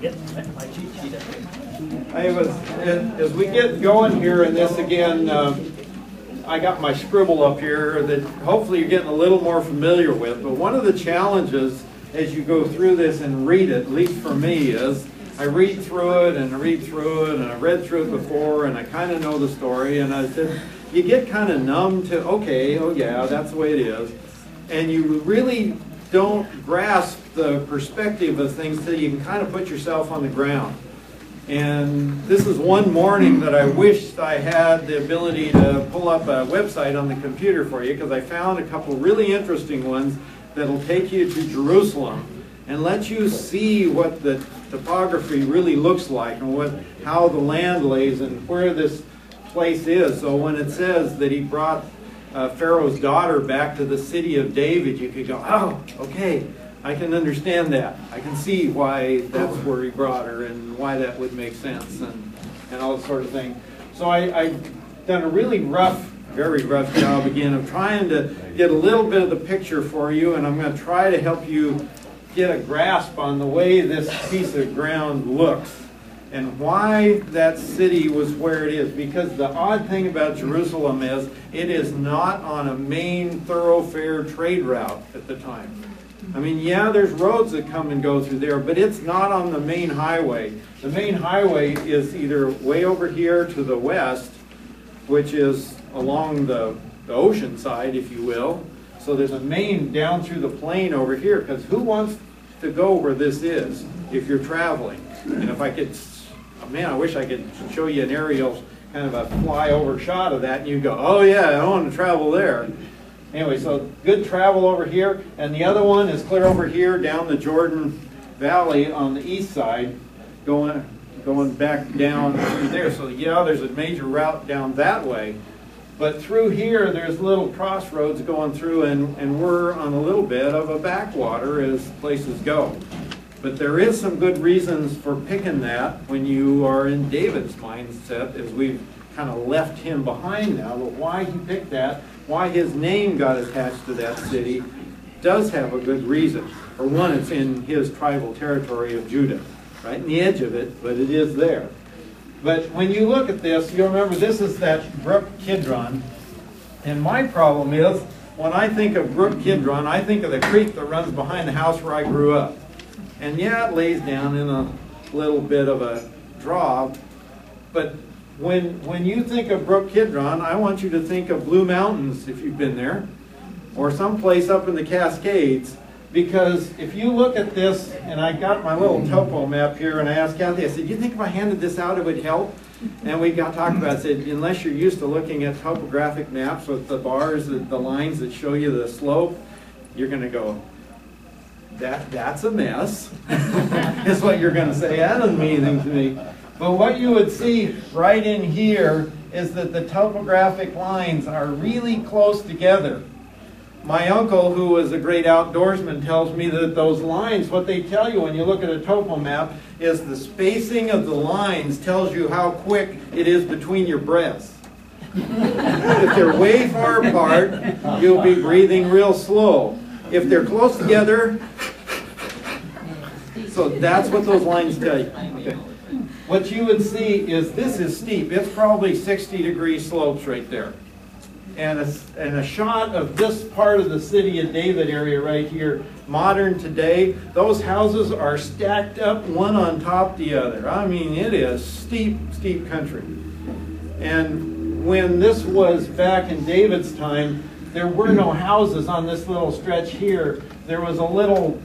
my cheat sheet. As we get going here in this again, I got my scribble up here that hopefully you're getting a little more familiar with. But one of the challenges as you go through this and read it, at least for me, is I read through it and I read through it and I read through it before and I kind of know the story, and I said, you get kind of numb to, okay, oh yeah, that's the way it is. And you really don't grasp the perspective of things till you can kind of put yourself on the ground. And this is one morning that I wished I had the ability to pull up a website on the computer for you, because I found a couple really interesting ones that'll take you to Jerusalem and let you see what the topography really looks like and how the land lays and where this place is. So when it says that he brought Pharaoh's daughter back to the city of David, you could go, oh, okay, I can understand that. I can see why that's where he brought her and why that would make sense and all that sort of thing. So I've done a really very rough job again of trying to get a little bit of the picture for you, and I'm going to try to help you get a grasp on the way this piece of ground looks and why that city was where it is. Because the odd thing about Jerusalem is it is not on a main thoroughfare trade route at the time. I mean, yeah, there's roads that come and go through there, but it's not on the main highway. The main highway is either way over here to the west, which is along the ocean side, if you will. So there's a main down through the plain over here, because who wants to go where this is if you're traveling? And if I could, man, I wish I could show you an aerial, kind of a flyover shot of that, and you go, oh yeah, I want to travel there. Anyway, so good travel over here, and the other one is clear over here down the Jordan Valley on the east side, going back down through there. So yeah, there's a major route down that way. But through here, there's little crossroads going through, and we're on a little bit of a backwater as places go. But there is some good reasons for picking that when you are in David's mindset, as we've kind of left him behind now. But why he picked that, why his name got attached to that city, does have a good reason. For one, it's in his tribal territory of Judah, right in the edge of it, but it is there. But when you look at this, you'll remember this is that Brook Kidron. And my problem is, when I think of Brook Kidron, I think of the creek that runs behind the house where I grew up. And yeah, it lays down in a little bit of a draw. But when you think of Brook Kidron, I want you to think of Blue Mountains, if you've been there, or someplace up in the Cascades. Because if you look at this, and I got my little topo map here, and I asked Kathy, I said, you think if I handed this out it would help? And we got talking about it. I said, unless you're used to looking at topographic maps with the bars, the lines that show you the slope, you're going to go, that's a mess, is what you're going to say. That doesn't mean anything to me. But what you would see right in here is that the topographic lines are really close together. My uncle, who was a great outdoorsman, tells me that those lines, what they tell you when you look at a topo map, is the spacing of the lines tells you how quick it is between your breaths. If they're way far apart, you'll be breathing real slow. If they're close together, so that's what those lines tell you. Okay. What you would see is this is steep. It's probably 60-degree slopes right there. And a shot of this part of the city of David area right here, modern today, those houses are stacked up one on top of the other. I mean, it is steep, steep country. And when this was back in David's time, there were no houses on this little stretch here. There was a little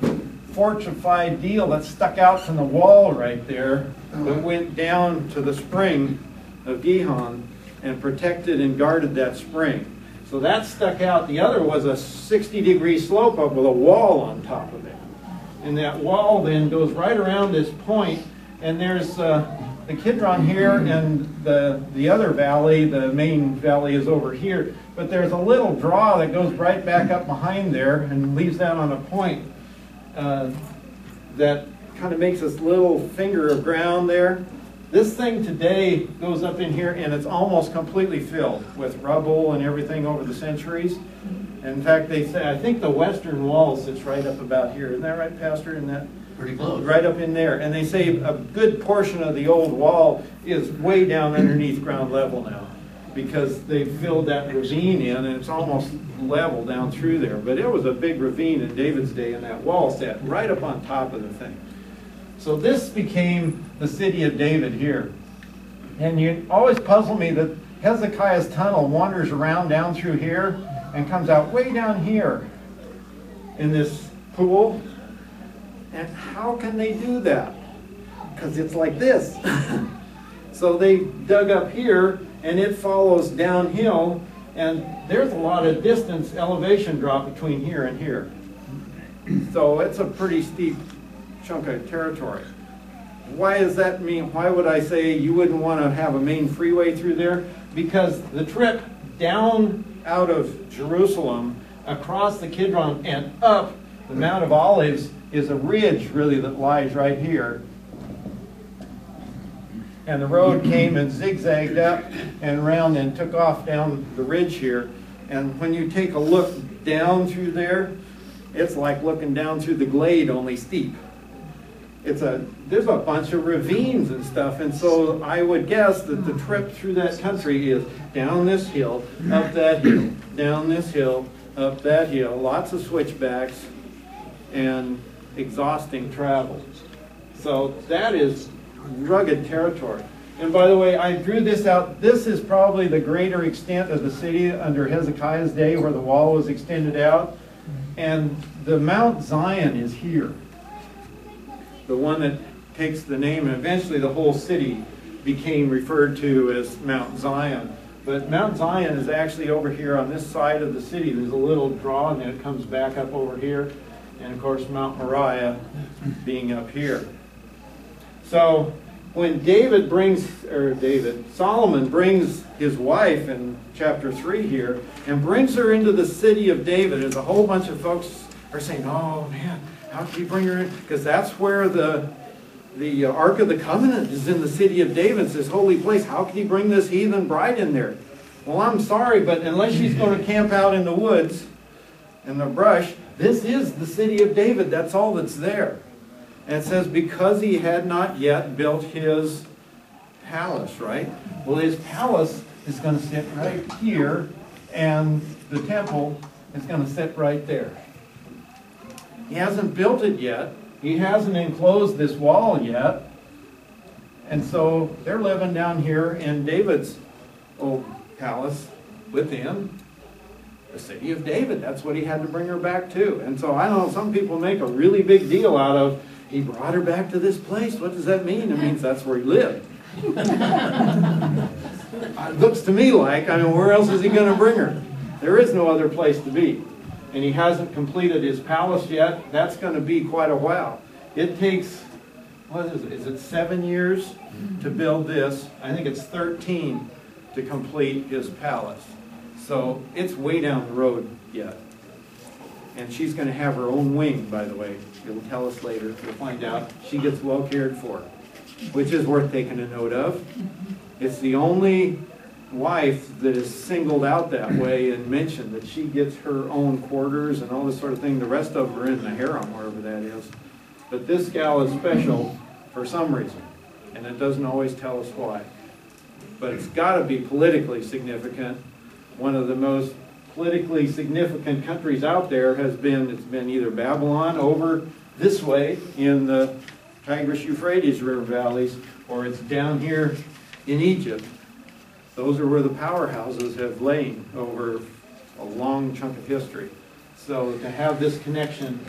fortified deal that stuck out from the wall right there that went down to the spring of Gihon and protected and guarded that spring. So that stuck out. The other was a 60-degree slope up with a wall on top of it. And that wall then goes right around this point, and there's the Kidron here, and the other valley, the main valley, is over here. But there's a little draw that goes right back up behind there and leaves that on a point that kind of makes this little finger of ground there. This thing today goes up in here, and it's almost completely filled with rubble and everything over the centuries. And in fact, they say, I think the western wall sits right up about here. Isn't that right, Pastor? In that Pretty close. Right up in there. And they say a good portion of the old wall is way down underneath ground level now, because they filled that ravine in, and it's almost level down through there. But it was a big ravine in David's day, and that wall sat right up on top of the thing. So this became the city of David here. And you always puzzle me that Hezekiah's tunnel wanders around down through here and comes out way down here in this pool. And how can they do that? Because it's like this. So they dug up here, and it follows downhill, and there's a lot of distance elevation drop between here and here. So it's a pretty steep chunk of territory. Why does that mean? Why would I say you wouldn't want to have a main freeway through there? Because the trip down out of Jerusalem, across the Kidron, and up the Mount of Olives is a ridge really that lies right here. And the road came and zigzagged up and around and took off down the ridge here. And when you take a look down through there, it's like looking down through the glade, only steep. There's a bunch of ravines and stuff, and so I would guess that the trip through that country is down this hill, up that hill, down this hill, up that hill, lots of switchbacks, and exhausting travel. So that is rugged territory. And by the way, I drew this out. This is probably the greater extent of the city under Hezekiah's day, where the wall was extended out. And the Mount Zion is here. The one that takes the name, and eventually the whole city became referred to as Mount Zion. But Mount Zion is actually over here on this side of the city. There's a little draw, and then it comes back up over here. And of course, Mount Moriah being up here. So when Solomon brings his wife in chapter 3 here, and brings her into the city of David, there's a whole bunch of folks are saying, oh man, how could he bring her in? Because that's where the Ark of the Covenant is, in the city of David. It's this holy place. How can he bring this heathen bride in there? Well, I'm sorry, but unless she's going to camp out in the woods, in the brush, this is the city of David. That's all that's there. And it says, because he had not yet built his palace, right? Well, his palace is going to sit right here, and the temple is going to sit right there. He hasn't built it yet. He hasn't enclosed this wall yet. And so they're living down here in David's old palace within the city of David. That's what he had to bring her back to. And so I know some people make a really big deal out of, he brought her back to this place. What does that mean? It means that's where he lived. It looks to me like, where else is he going to bring her? There is no other place to be. And he hasn't completed his palace yet. That's going to be quite a while. It takes, what is it? Is it 7 years to build this? I think it's 13 to complete his palace. So it's way down the road yet. And she's going to have her own wing, by the way. He'll tell us later. We'll find out. She gets well cared for, which is worth taking a note of. It's the only wife that is singled out that way and mentioned, that she gets her own quarters and all this sort of thing. The rest of them are in the harem, wherever that is. But this gal is special for some reason, and it doesn't always tell us why. But it's got to be politically significant. One of the most politically significant countries out there it's been either Babylon over this way in the Tigris-Euphrates river valleys, or it's down here in Egypt. Those are where the powerhouses have lain over a long chunk of history. So to have this connection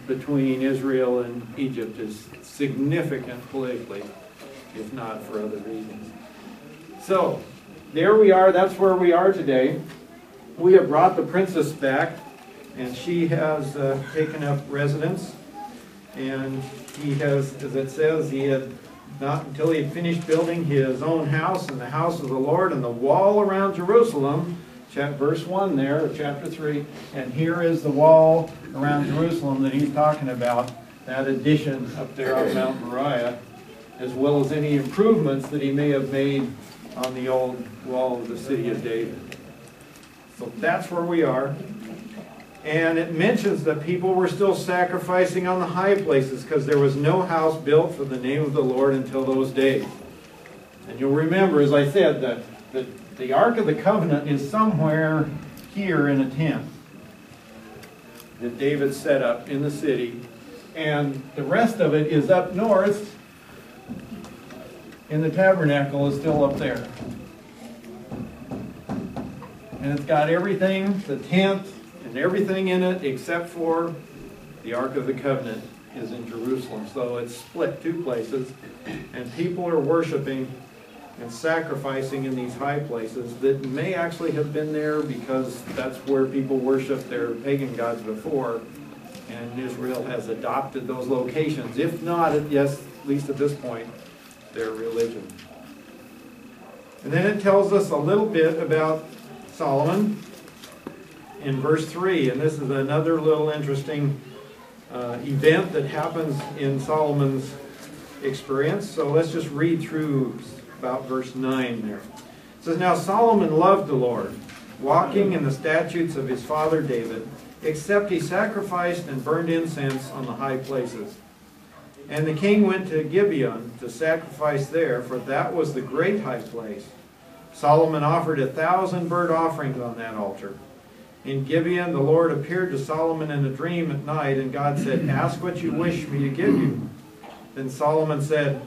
between Israel and Egypt is significant politically, if not for other reasons. So there we are. That's where we are today. We have brought the princess back, and she has taken up residence. And he has, as it says, he had not until he had finished building his own house and the house of the Lord and the wall around Jerusalem, verse 1 there of chapter 3, and here is the wall around Jerusalem that he's talking about, that addition up there on Mount Moriah, as well as any improvements that he may have made on the old wall of the city of David. So that's where we are. And it mentions that people were still sacrificing on the high places because there was no house built for the name of the Lord until those days. And you'll remember, as I said, that the Ark of the Covenant is somewhere here in a tent that David set up in the city. And the rest of it is up north, and the tabernacle is still up there. And it's got everything, the tent, and everything in it except for the Ark of the Covenant is in Jerusalem. So it's split two places, and people are worshiping and sacrificing in these high places that may actually have been there because that's where people worshiped their pagan gods before, and Israel has adopted those locations. If not, yes, at least at this point, their religion. And then it tells us a little bit about Solomon in verse 3, and this is another little interesting event that happens in Solomon's experience. So let's just read through about verse 9 there. It says, "Now Solomon loved the Lord, walking in the statutes of his father David, except he sacrificed and burned incense on the high places. And the king went to Gibeon to sacrifice there, for that was the great high place. Solomon offered 1,000 burnt offerings on that altar. In Gibeon the Lord appeared to Solomon in a dream at night, and God said, 'Ask what you wish me to give you.' Then Solomon said,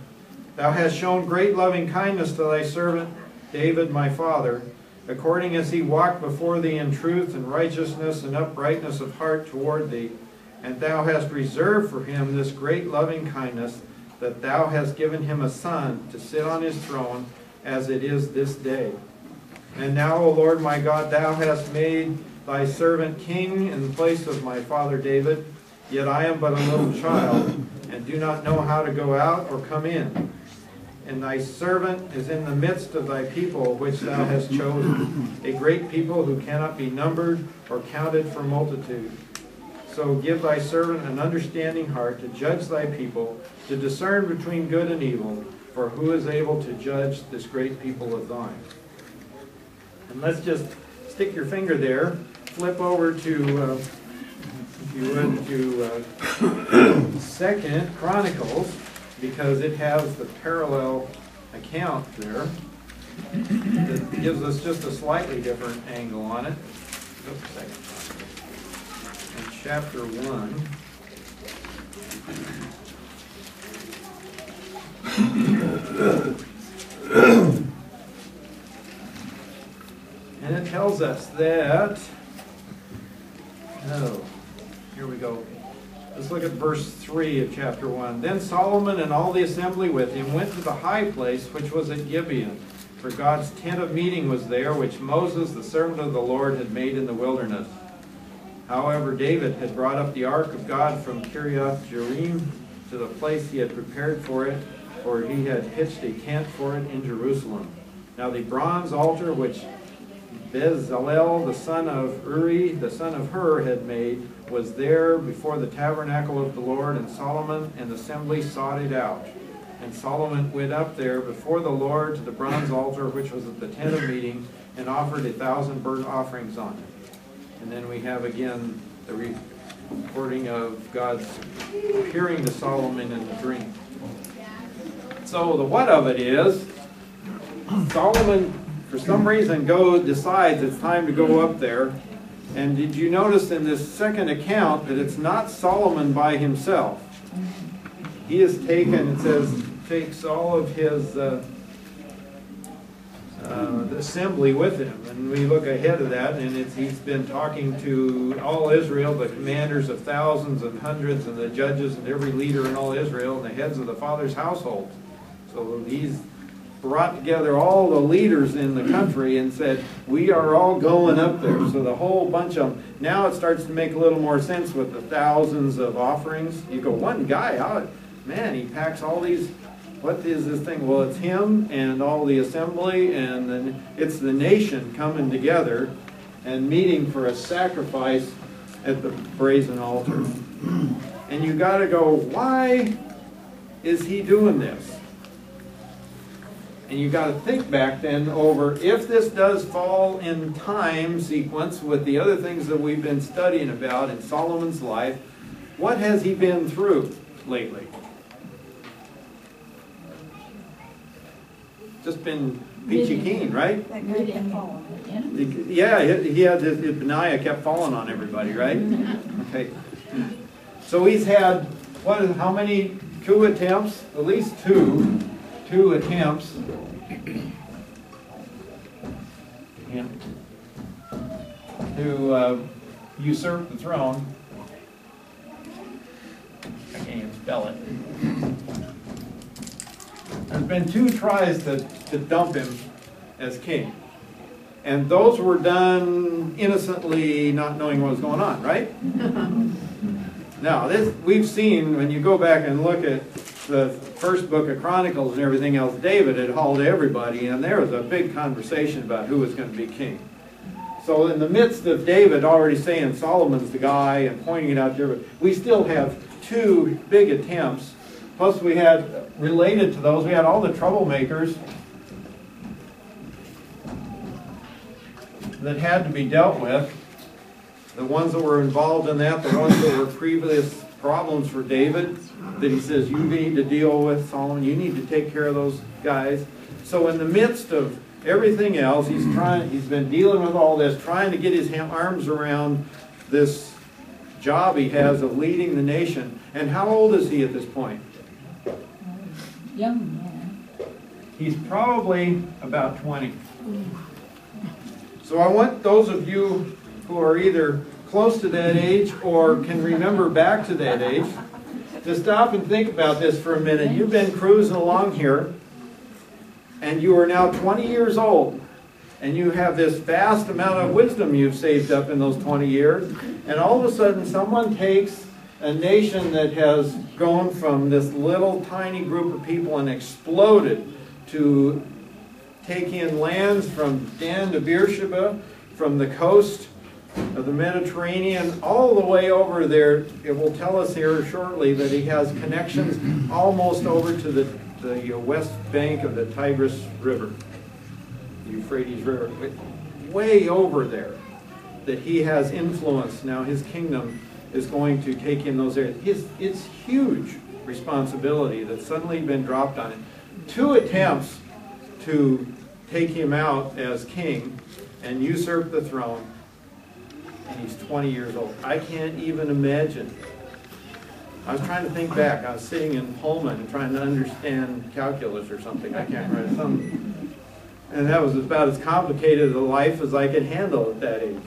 'Thou hast shown great loving kindness to thy servant David my father, according as he walked before thee in truth and righteousness and uprightness of heart toward thee. And thou hast reserved for him this great loving kindness, that thou hast given him a son to sit on his throne, as it is this day. And now, O Lord my God, thou hast made thy servant king in the place of my father David, yet I am but a little child, and do not know how to go out or come in. And thy servant is in the midst of thy people, which thou hast chosen, a great people who cannot be numbered or counted for multitude. So give thy servant an understanding heart to judge thy people, to discern between good and evil, for who is able to judge this great people of thine?'" And let's just stick your finger there, flip over to, if you would, to 2 Chronicles, because it has the parallel account there that gives us just a slightly different angle on it. Oops, 2 Chronicles. In chapter 1. And it tells us that, here we go. Let's look at verse 3 of chapter 1. "Then Solomon and all the assembly with him went to the high place which was at Gibeon, for God's tent of meeting was there, which Moses, the servant of the Lord, had made in the wilderness. However, David had brought up the ark of God from Kiriath Jearim to the place he had prepared for it, for he had pitched a tent for it in Jerusalem. Now the bronze altar which Bezalel, the son of Uri, the son of Hur, had made, was there before the tabernacle of the Lord, and Solomon and the assembly sought it out. And Solomon went up there before the Lord to the bronze altar which was at the tent of meeting, and offered 1,000 burnt offerings on it." And then we have again the recording of God's appearing to Solomon in the dream. So the what of it is, Solomon, for some reason, decides it's time to go up there. And did you notice in this second account that it's not Solomon by himself? He has taken, it says, takes all of his the assembly with him. And we look ahead of that, and he's been talking to all Israel, the commanders of thousands and hundreds, and the judges, and every leader in all Israel, and the heads of the fathers' households. So he's brought together all the leaders in the country and said, we are all going up there. So the whole bunch of them. Now it starts to make a little more sense with the thousands of offerings. You go, one guy out, man, he packs all these. What is this thing? Well, it's him and all the assembly, and then it's the nation coming together and meeting for a sacrifice at the brazen altar. And you got to go, why is he doing this? And you got to think back then over, if this does fall in time sequence with the other things that we've been studying about in Solomon's life, what has he been through lately? Just been peachy keen, right? That guy kept falling. Yeah, he had this, Benaiah kept falling on everybody, right? Okay. So he's had, how many coup attempts? At least two attempts. To usurp the throne. I can't even spell it. There's been 2 tries to dump him as king. And those were done innocently, not knowing what was going on, right? Now, this we've seen, when you go back and look at the first book of Chronicles and everything else, David had hauled everybody, and there was a big conversation about who was going to be king. So in the midst of David already saying Solomon's the guy and pointing it out to everybody, we still have 2 big attempts. Plus we had, related to those, we had all the troublemakers that had to be dealt with. The ones that were involved in that, the ones that were previous problems for David, that he says, you need to deal with, Solomon, you need to take care of those guys. So in the midst of everything else, he's been dealing with all this, trying to get his arms around this job he has of leading the nation. And how old is he at this point? Young man. He's probably about 20. So I want those of you who are either close to that age or can remember back to that age to stop and think about this for a minute. You've been cruising along here, and you are now 20 years old, and you have this vast amount of wisdom you've saved up in those 20 years, and all of a sudden someone takes a nation that has gone from this little tiny group of people and exploded to take in lands from Dan to Beersheba, from the coast of the Mediterranean all the way over there. It will tell us here shortly that he has connections almost over to the west bank of the Tigris River, the Euphrates River, way over there, that he has influence. Now his kingdom is going to take in those areas. It's huge responsibility that's suddenly been dropped on it. 2 attempts to take him out as king and usurp the throne, and he's 20 years old. I can't even imagine. I was trying to think back. I was sitting in Pullman trying to understand calculus or something. I can't remember. And that was about as complicated a life as I could handle at that age.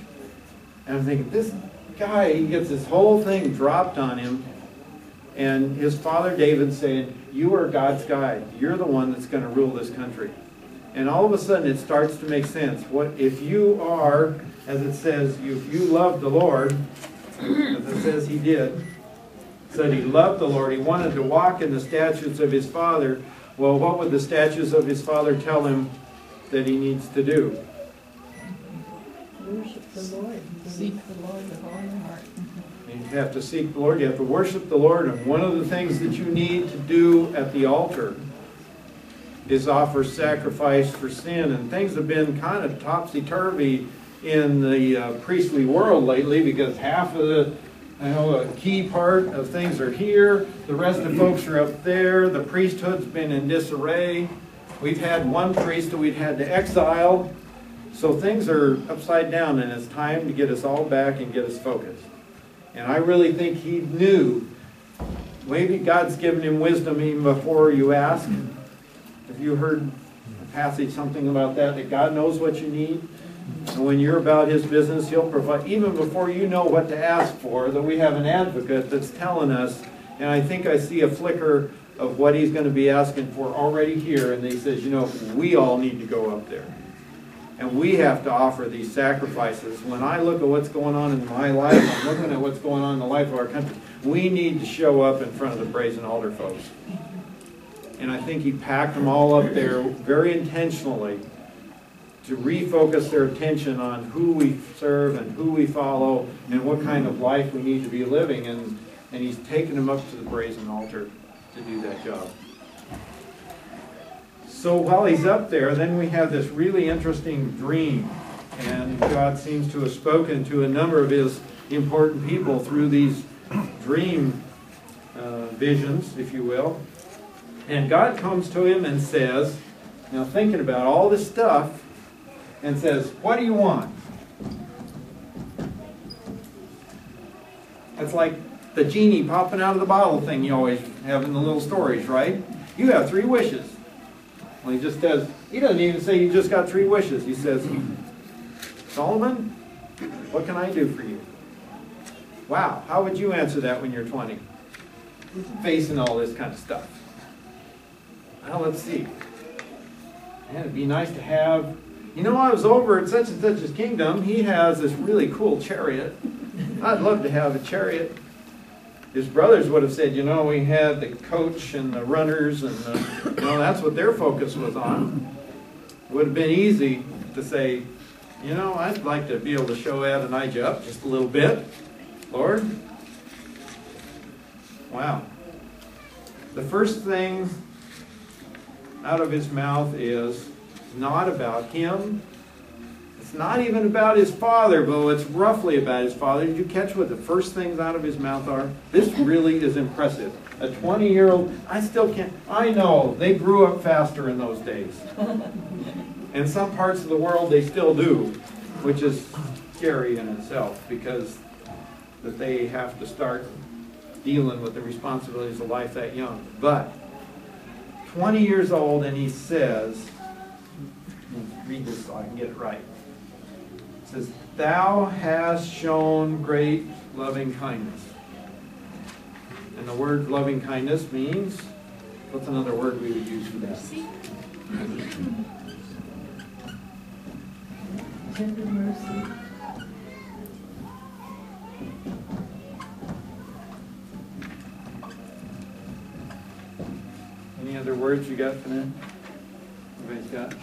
And I'm thinking, this guy, he gets this whole thing dropped on him, and his father David saying, you are God's guy. You're the one that's going to rule this country. And all of a sudden it starts to make sense. What if you are, as it says, if you love the Lord, as it says he did, said he loved the Lord, he wanted to walk in the statutes of his father. Well, what would the statutes of his father tell him that he needs to do? Worship the Lord. Seek the Lord with all your heart. You have to seek the Lord. You have to worship the Lord. And one of the things that you need to do at the altar is offer sacrifice for sin. And things have been kind of topsy-turvy in the priestly world lately, because half of the a key part of things are here. The rest of the folks are up there. The priesthood's been in disarray. We've had one priest that we've had to exile. So things are upside down, and it's time to get us all back and get us focused. And I really think he knew. Maybe God's given him wisdom even before you ask. Have you heard a passage, something about that, that God knows what you need? And when you're about his business, he'll provide, even before you know what to ask for, that we have an advocate that's telling us, and I think I see a flicker of what he's going to be asking for already here, and he says, you know, we all need to go up there. And we have to offer these sacrifices. When I look at what's going on in my life, I'm looking at what's going on in the life of our country. We need to show up in front of the brazen altar, folks. And I think he packed them all up there very intentionally to refocus their attention on who we serve and who we follow and what kind of life we need to be living. And he's taken them up to the brazen altar to do that job. So while he's up there, then we have this really interesting dream. And God seems to have spoken to a number of his important people through these dream visions, if you will. And God comes to him and says, now thinking about all this stuff, and says, what do you want? That's like the genie popping out of the bottle thing you always have in the little stories, right? You have 3 wishes. Well, he just does, he doesn't even say you just got 3 wishes. He says, Solomon, what can I do for you? Wow, how would you answer that when you're 20? Facing all this kind of stuff. Well, let's see. Man, it'd be nice to have, you know, I was over at such and such's kingdom. He has this really cool chariot. I'd love to have a chariot. His brothers would have said, you know, we had the coach and the runners, and you know, that's what their focus was on. It would have been easy to say, you know, I'd like to be able to show Adonijah up just a little bit, Lord. Wow. The first thing out of his mouth is not about him. It's not even about his father, though it's roughly about his father. Did you catch what the first things out of his mouth are? This really is impressive. A 20-year-old, I still can't, I know, they grew up faster in those days. In some parts of the world they still do, which is scary in itself, because that they have to start dealing with the responsibilities of life that young. But 20 years old, and he says, read this so I can get it right. It says, thou hast shown great loving kindness. And the word loving kindness means, what's another word we would use for that? Tender mercy. Any other words you got for that? Everybody's got?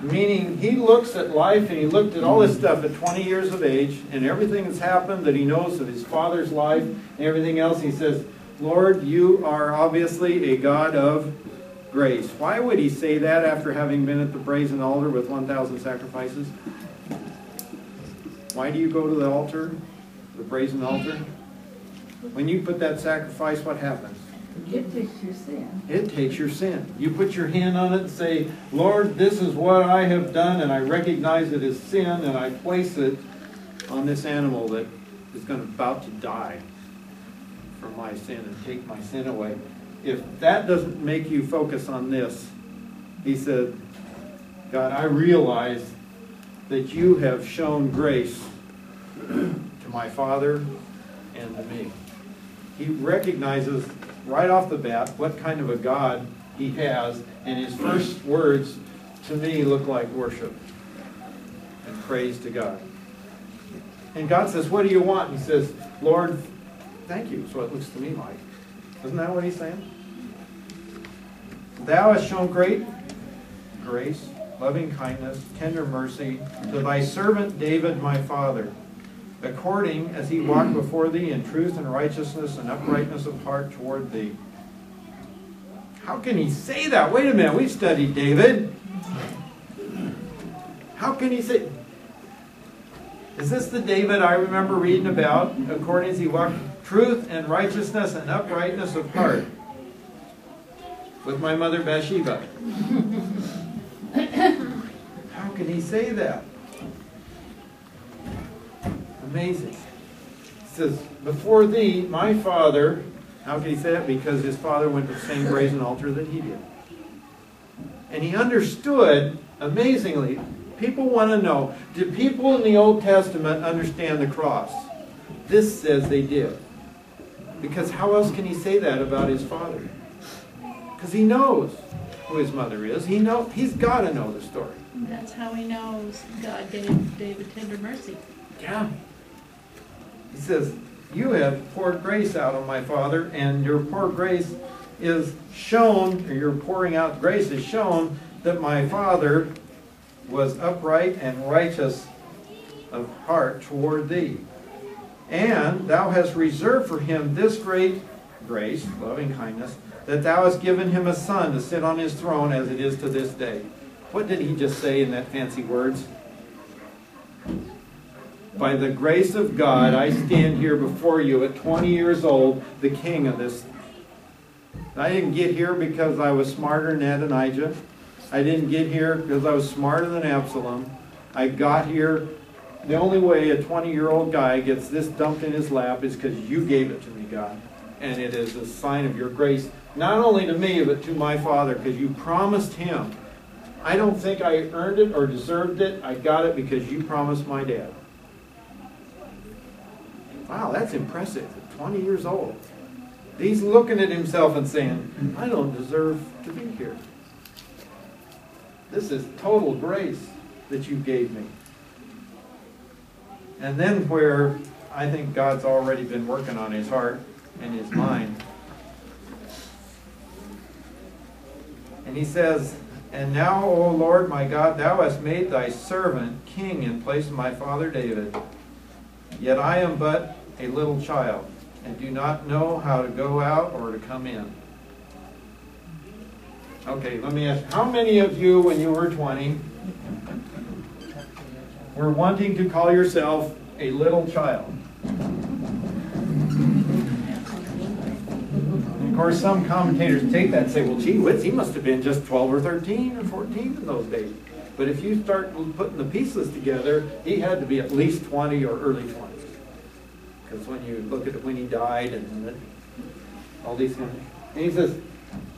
Meaning, he looks at life and he looked at all this stuff at 20 years of age and everything that's happened that he knows of his father's life and everything else. He says, Lord, you are obviously a God of grace. Why would he say that after having been at the brazen altar with 1,000 sacrifices? Why do you go to the altar, the brazen altar? When you put that sacrifice, what happens? It takes your sin. It takes your sin. You put your hand on it and say, Lord, this is what I have done, and I recognize it as sin, and I place it on this animal that is about to die for my sin and take my sin away. If that doesn't make you focus on this, he said, God, I realize that you have shown grace to my father and to me. He recognizes right off the bat what kind of a God he has, and his first words to me look like worship and praise to God. And God says, what do you want? And he says, Lord, thank you. That's what it looks to me like. Isn't that what he's saying? Thou hast shown great grace, loving kindness, tender mercy to thy servant David my father, according as he walked before thee in truth and righteousness and uprightness of heart toward thee. How can he say that? Wait a minute, we studied David. How can he say... Is this the David I remember reading about, according as he walked truth and righteousness and uprightness of heart with my mother Bathsheba? How can he say that? Amazing. He says, before thee, my father, how can he say that? Because his father went to the same brazen altar that he did. And he understood, amazingly, people want to know, did people in the Old Testament understand the cross? This says they did. Because how else can he say that about his father? Because he knows who his mother is. He's got to know the story. That's how he knows God gave David tender mercy. Yeah. He says, you have poured grace out on my father, and your pour grace is shown, or your pouring out grace is shown that my father was upright and righteous of heart toward thee. And thou hast reserved for him this great grace, loving kindness, that thou hast given him a son to sit on his throne as it is to this day. What did he just say in that fancy words? By the grace of God, I stand here before you at 20 years old, the king of this. I didn't get here because I was smarter than Adonijah. I didn't get here because I was smarter than Absalom. I got here, the only way a 20-year-old guy gets this dumped in his lap is because you gave it to me, God. And it is a sign of your grace, not only to me, but to my father, because you promised him. I don't think I earned it or deserved it. I got it because you promised my dad. Wow, that's impressive. 20 years old. He's looking at himself and saying, I don't deserve to be here. This is total grace that you gave me. And then where I think God's already been working on his heart and his mind. And he says, and now, O Lord my God, thou hast made thy servant king in place of my father David. Yet I am but a little child, and do not know how to go out or to come in. Okay, let me ask, how many of you, when you were 20, were wanting to call yourself a little child? And of course, some commentators take that and say, well, gee whiz, he must have been just 12 or 13 or 14 in those days. But if you start putting the pieces together, he had to be at least 20 or early 20s. Because when you look at it when he died and all these things. And he says,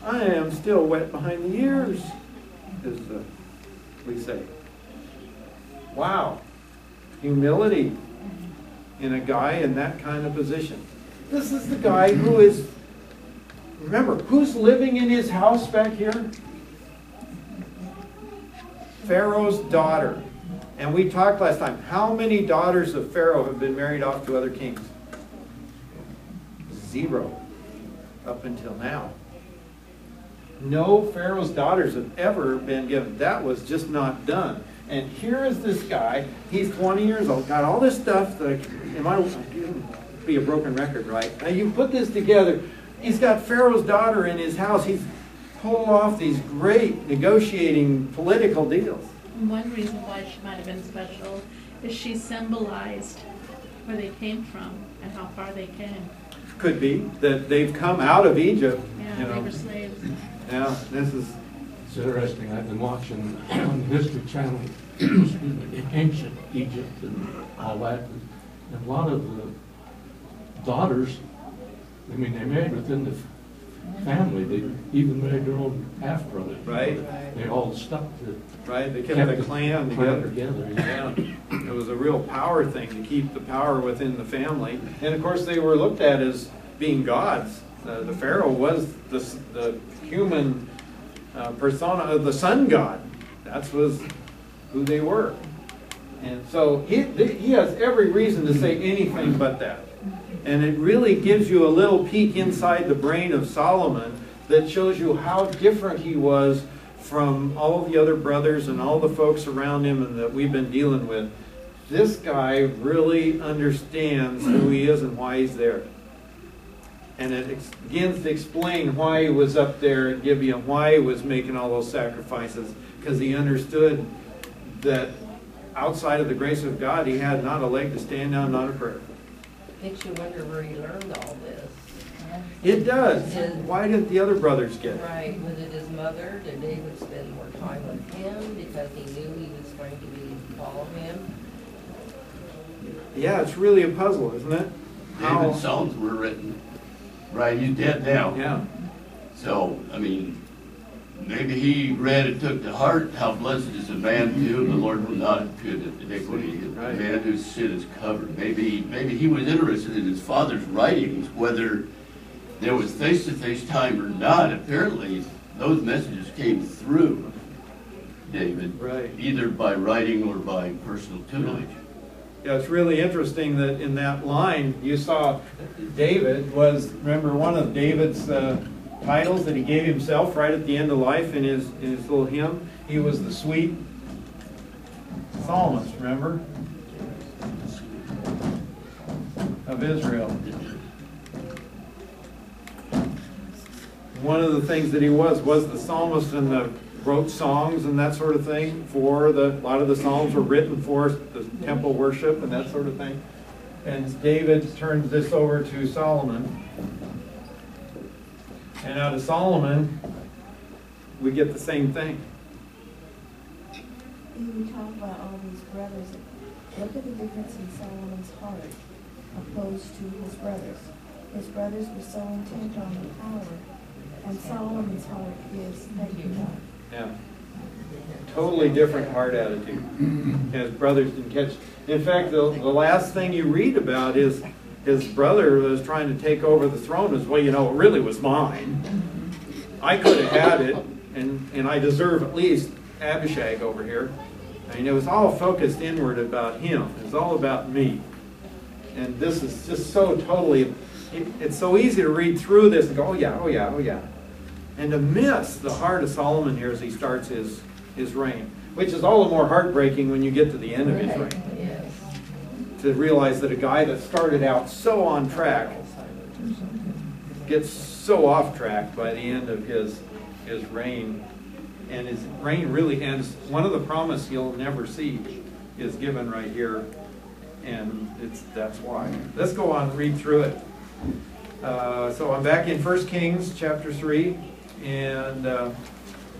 I am still wet behind the ears, as we say. Wow. Humility in a guy in that kind of position. This is the guy who is, remember, who's living in his house back here? Pharaoh's daughter. And we talked last time, how many daughters of Pharaoh have been married off to other kings? 0 up until now. No Pharaoh's daughters have ever been given. That was just not done. And here is this guy, he's 20 years old, got all this stuff that it might be a broken record, right? Now you put this together, he's got Pharaoh's daughter in his house, he's pulled off these great negotiating political deals. One reason why she might have been special is she symbolized where they came from and how far they came. Could be that they've come out of Egypt. Yeah, You know. they were slaves. Yeah, this is. It's interesting. I've been watching on the History Channel, excuse me, ancient Egypt and all that, and a lot of the daughters. I mean, they married within the family. They even married their own half brother. Right. They all stuck to. Right, they kept the clan together. Yeah. It was a real power thing to keep the power within the family. And of course they were looked at as being gods. The Pharaoh was the human persona of the sun god. That was who they were. And so he has every reason to say anything but that. And it really gives you a little peek inside the brain of Solomon that shows you how different he was from all the other brothers and all the folks around him and that we've been dealing with. This guy really understands who he is and why he's there. And it begins to explain why he was up there at Gibeon, why he was making all those sacrifices, because he understood that outside of the grace of God, he had not a leg to stand on, not a prayer. Makes you wonder where he learned all this. It does. Why didn't the other brothers get it? Right, was it his mother? Did David spend more time with him because he knew he was going to follow him? Yeah, it's really a puzzle, isn't it? David's songs were written. Right, he's dead now. Yeah. So, I mean, maybe he read and took to heart how blessed is a man who the Lord will not impute iniquity, Right. a man whose sin is covered. Maybe he was interested in his father's writings, whether there was face-to-face time or not. Apparently, those messages came through David, Right. either by writing or by personal tutelage. Yeah, it's really interesting that in that line you saw David was, remember one of David's titles that he gave himself right at the end of life in his little hymn? He was the sweet psalmist, remember? of Israel. One of the things that he was the psalmist and wrote songs and that sort of thing for a lot of the psalms were written for the temple worship and that sort of thing. And David turns this over to Solomon. And out of Solomon, we get the same thing. We talk about all these brothers. Look at the difference in Solomon's heart opposed to his brothers. His brothers were so intent on the power, and Solomon's heart is, thank you, God. Yeah. Totally different heart attitude. His brothers didn't catch. In fact, the last thing you read about is his brother was trying to take over the throne as well. You know, it really was mine. I could have had it, and I deserve at least Abishag over here. I mean, it was all focused inward about him. It was all about me. And this is just so totally, it's so easy to read through this and go, oh yeah, oh yeah, oh yeah. And to miss the heart of Solomon here as he starts his reign, which is all the more heartbreaking when you get to the end of his reign. Yes. To realize that a guy that started out so on track gets so off track by the end of his reign. And his reign really ends. One of the promises you'll never see is given right here. And that's why. Let's go on and read through it. So I'm back in 1 Kings chapter 3. And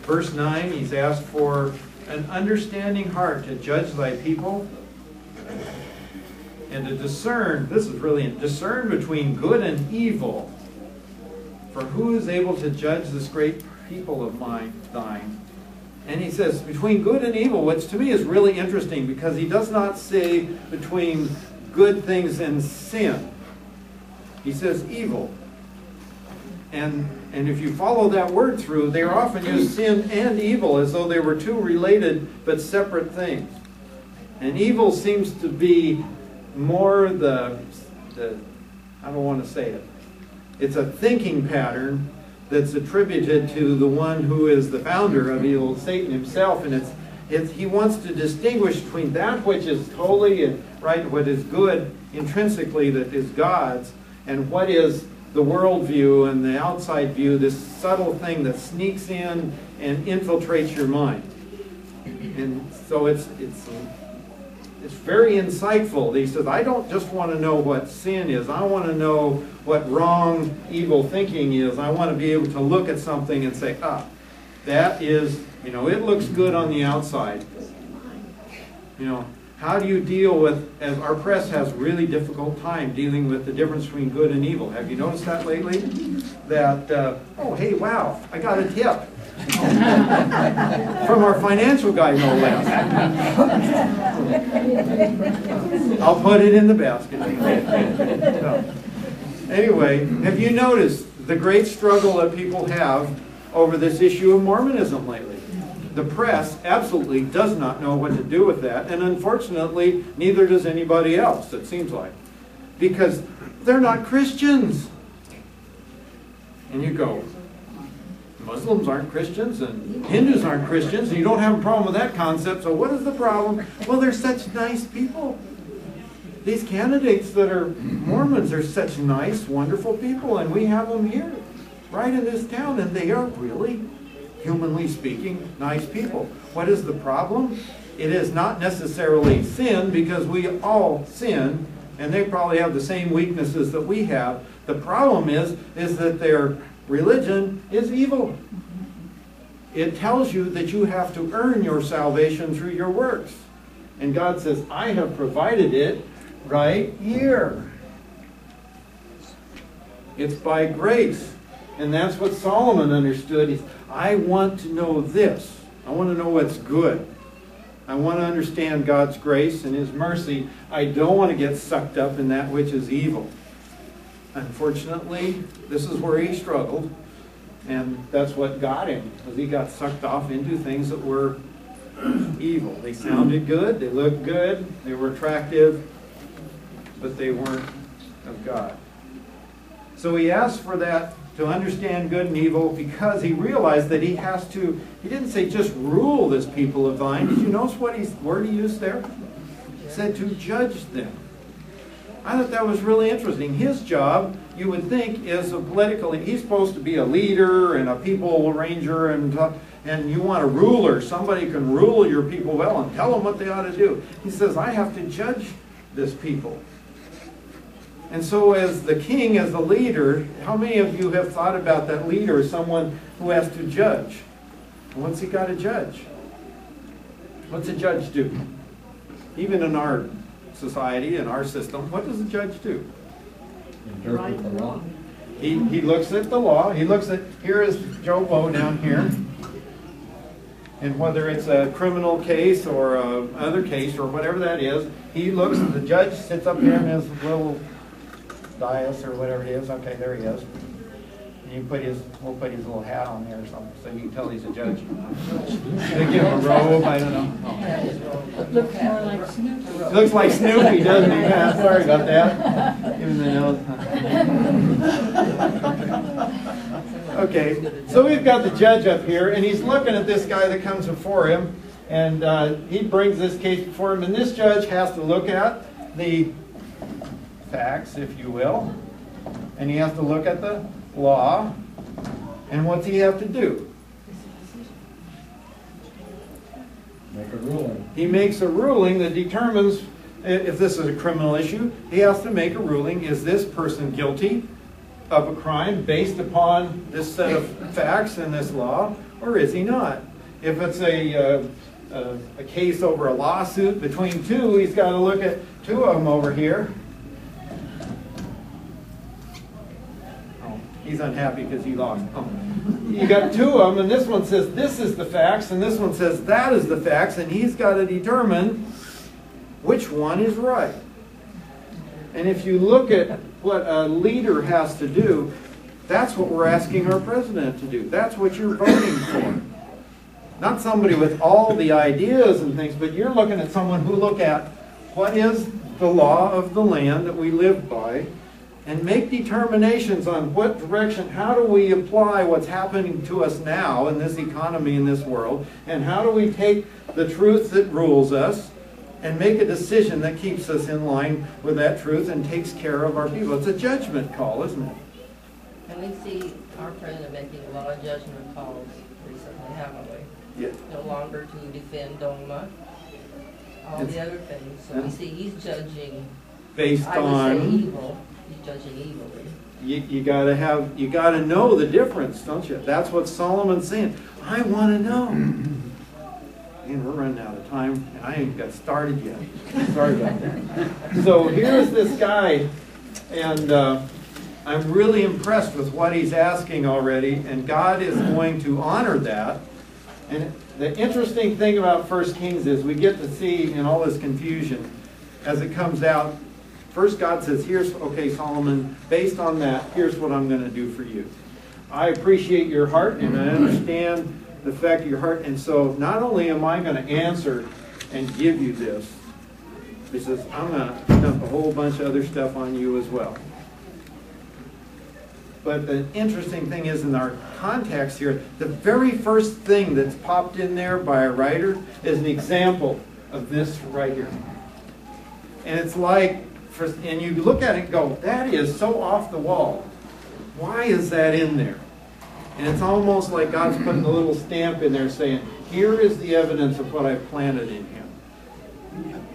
verse 9, he's asked for an understanding heart to judge thy people and to discern, this is really, discern between good and evil. For who is able to judge this great people of thine? And he says, between good and evil, which to me is really interesting because he does not say between good things and sin. He says evil. And if you follow that word through, they are often used sin and evil as though they were two related but separate things. And evil seems to be more the I don't want to say it. It's a thinking pattern that's attributed to the one who is the founder of evil, Satan himself, and he wants to distinguish between that which is holy and right, what is good intrinsically that is God's, and what is the worldview and the outside view, this subtle thing that sneaks in and infiltrates your mind. And so it's very insightful. He says, I don't just want to know what sin is. I want to know what wrong, evil thinking is. I want to be able to look at something and say, that is, it looks good on the outside. How do you deal with, as our press has really difficult time dealing with the difference between good and evil. Have you noticed that lately? That, oh, hey, wow, I got a tip. From our financial guy, no less. I'll put it in the basket. So, anyway, have you noticed the great struggle that people have over this issue of Mormonism lately? The press absolutely does not know what to do with that, and unfortunately, neither does anybody else, it seems like. Because they're not Christians. And you go, Muslims aren't Christians, and Hindus aren't Christians, and you don't have a problem with that concept, so what is the problem? Well, they're such nice people. These candidates that are Mormons are such nice, wonderful people, and we have them here, right in this town, and they are really, humanly speaking, nice people. What is the problem? It is not necessarily sin, because we all sin, and they probably have the same weaknesses that we have. The problem is that their religion is evil. It tells you that you have to earn your salvation through your works. And God says, I have provided it right here. It's by grace. And that's what Solomon understood. I want to know this. I want to know what's good. I want to understand God's grace and His mercy. I don't want to get sucked up in that which is evil. Unfortunately, this is where he struggled. And that's what got him, because he got sucked off into things that were evil. They sounded good, they looked good, they were attractive, but they weren't of God. So he asked for that, to understand good and evil, because he realized that he has to, he didn't say just rule this people of thine. Did you notice what word he used there? He said to judge them. I thought that was really interesting. His job, you would think, is a political, he's supposed to be a leader and a people arranger, and you want a ruler, somebody can rule your people well and tell them what they ought to do. He says, I have to judge this people. And so as the king, as the leader, how many of you have thought about that leader as someone who has to judge? What's he got to judge? What's a judge do? Even in our society, in our system, what does a judge do? Right and wrong. He looks at the law. He looks at, here is Joe Blow down here. And whether it's a criminal case or another case or whatever that is, he looks, the judge sits up here in his little dais or whatever it is. Okay, there he is. And we'll put his little hat on there or something so you can tell he's a judge. They give him a robe, I don't know. It looks more like Snoopy. He looks like Snoopy, doesn't he? Yeah, sorry about that. Give him the nose. Okay, so we've got the judge up here, and he's looking at this guy that comes before him, and he brings this case before him, and this judge has to look at the facts, if you will, and he has to look at the law, and what's he have to do? Make a ruling. He makes a ruling that determines if this is a criminal issue. He has to make a ruling, is this person guilty of a crime based upon this set of facts and this law, or is he not? If it's a case over a lawsuit between two, he's got to look at two of them over here. Oh, he's unhappy because he lost. Oh. You got two of them, and this one says this is the facts, and this one says that is the facts, and he's got to determine which one is right. And if you look at what a leader has to do, that's what we're asking our president to do. That's what you're voting for. Not somebody with all the ideas and things, but you're looking at someone who look at what is the law of the land that we live by, and make determinations on what direction, how do we apply what's happening to us now in this economy, in this world, and how do we take the truth that rules us and make a decision that keeps us in line with that truth and takes care of our people. It's a judgment call, isn't it? And we see our president making a lot of judgment calls recently, haven't we? Yeah. No longer to defend DOMA, all the other things. So we see he's judging, Based I would on say evil. He's judging evilly. you gotta know the difference, don't you? That's what Solomon's saying. I want to know. And we're running out of time, and I ain't got started yet. Sorry about that. So here's this guy, and I'm really impressed with what he's asking already, and God is going to honor that. And the interesting thing about 1 Kings is we get to see in all this confusion, as it comes out, first God says, here's, okay, Solomon, based on that, here's what I'm going to do for you. I appreciate your heart, and I understand the fact of your heart, and so not only am I going to answer and give you this, he says, I'm going to dump a whole bunch of other stuff on you as well. But the interesting thing is, in our context here, the very first thing that's popped in there by a writer is an example of this right here. And it's like, and you look at it and go, that is so off the wall. Why is that in there? And it's almost like God's putting a little stamp in there saying, here is the evidence of what I've planted in him.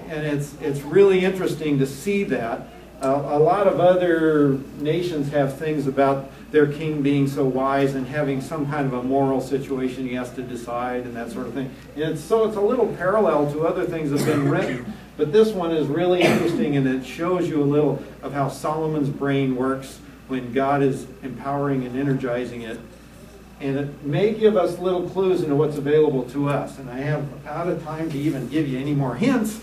And it's really interesting to see that. A lot of other nations have things about their king being so wise and having some kind of a moral situation he has to decide and that sort of thing. And so it's a little parallel to other things that have been written. But this one is really interesting, and it shows you a little of how Solomon's brain works when God is empowering and energizing it. And it may give us little clues into what's available to us. And I have out of time to even give you any more hints.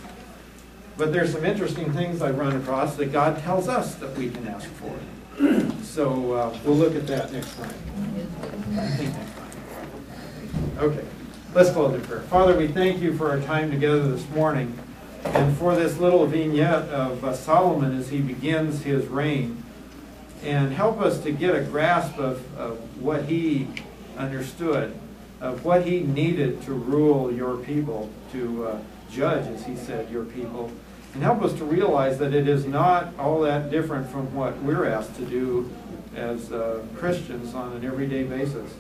But there's some interesting things I've run across that God tells us that we can ask for. So we'll look at that next time. I think next time. Okay, let's close in prayer. Father, we thank you for our time together this morning and for this little vignette of Solomon as he begins his reign. And help us to get a grasp of what he understood, of what he needed to rule your people, to judge, as he said, your people. And help us to realize that it is not all that different from what we're asked to do as Christians on an everyday basis.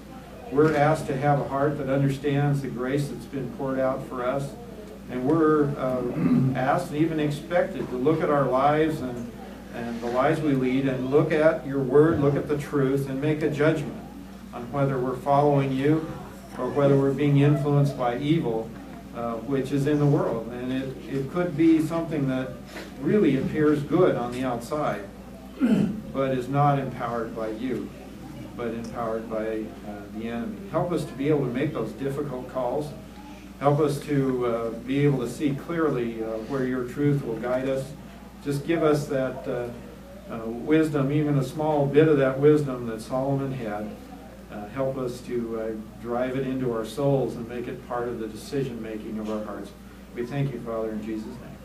We're asked to have a heart that understands the grace that's been poured out for us. And we're asked and even expected to look at our lives and the lives we lead and look at your word, look at the truth, and make a judgment on whether we're following you or whether we're being influenced by evil, which is in the world. And it could be something that really appears good on the outside, but is not empowered by you, but empowered by the enemy. Help us to be able to make those difficult calls. Help us to be able to see clearly where your truth will guide us. Just give us that wisdom, even a small bit of that wisdom that Solomon had. Help us to drive it into our souls and make it part of the decision-making of our hearts. We thank you, Father, in Jesus' name.